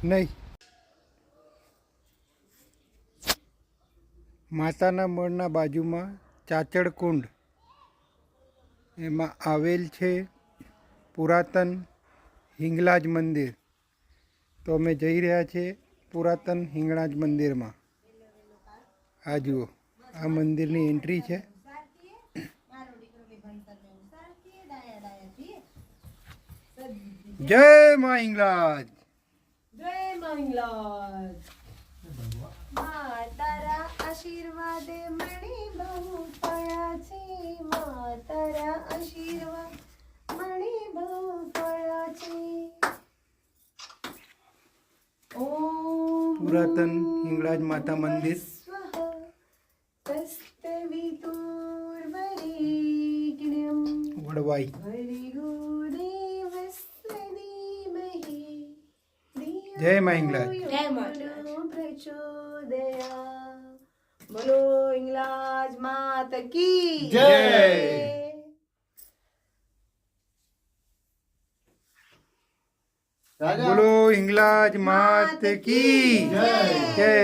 નહીં. માતાના મળના બાજુમાં ચાચડ કુંડ એમાં આવેલ છે પુરાતન હિંગલાજ મંદિર. તો અમે જઈ રહ્યા છીએ પુરાતન હિંગળાજ મંદિરમાં. આ જુઓ, આ મંદિરની એન્ટ્રી છે. જય મા હિંગલાજ. જય મંગલાજ. તારા આશીર્વાદે મણી બહુ પડ્યા છે. તારા આશીર્વાદ મણી બહુ પડ્યા છે. ઓમ પુરાતન હિંગળાજ માતા મંદિર. વડવાઈ. જય મા હિંગલાજ. બોલો હિંગલાજ માત કી જય. બોલો હિંગલાજ માત કી જય.